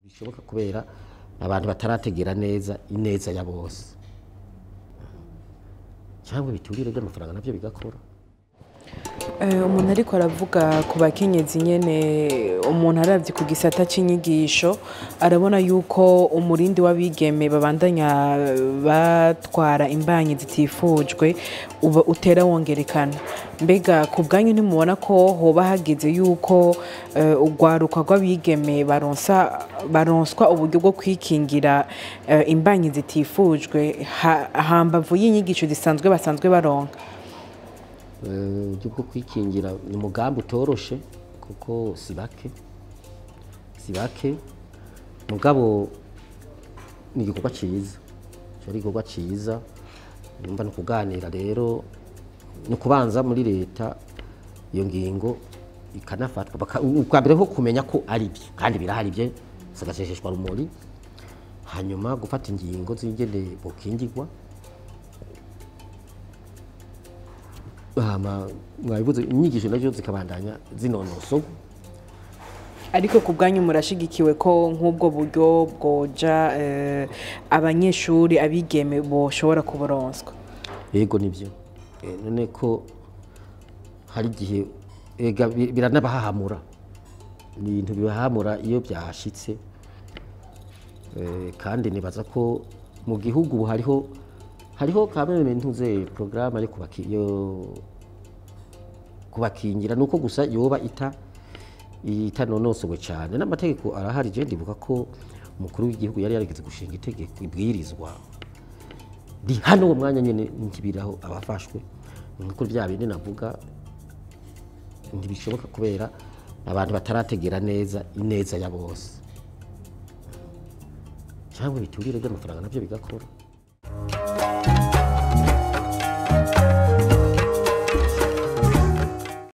bishoboka kubera abantu batarategera neza ineza ya bose cyangwa biturire by'amafaranga navyo bigakora. Umuntu ariko aravuga ku bakenyezi nyene, umuntu aravye ku gisata c'inyigisho arabona yuko umurindi w'abigeme babandanya batwara imbanyi zitifujwe uba utera wongerekana. Mbega ku bwanyu ntimubona ko hoba hageze yuko urwaruka rw'abigeme baronswa uburyo bwo kwikingira imbanyi zitifujwe hambavu y'inyigisho zisanzwe basanzwe baronka? Uburyo bwo kwikingira ni umugambi utoroshe kuko si bake mugabo ni igikorwa ciza, ari igikorwa ciza. Numva no kuganira rero no kubanza muri leta iyo ngingo ikanafatwa ukambere ho kumenya ko ari byo kandi birahari bye sagashesheshwa rumuri, hanyuma gufata ingingo z'ingene bokingirwa. Mwabivuze inyigisho nazo zikabandanya zinonoso. Ariko ku bwanyu murashigikiwe ko nk'ubwo buryo bwoja abanyeshuri abigeme boshobora kuboronswa? Yego nivyo. None ko hari gihe biranabahahamura, ni ibintu bibahamura iyo byashitse. Kandi nibaza ko mu gihugu hariho kameme ntuze programme ari kubakingira nuko gusa yoba itanonosowe cyane. N'amategeko arahari. Je ndibuka ko umukuru w'igihugu yari yarigeze gushinga itegeko ibwirizwa di hano uwo mwanya nyene nkibiraho abafashwe nk'uko bya bindi navuga ntibishoboka kubera abantu batarategera neza ineza ya bose cyangwa biturire by'amafaranga navyo bigakora.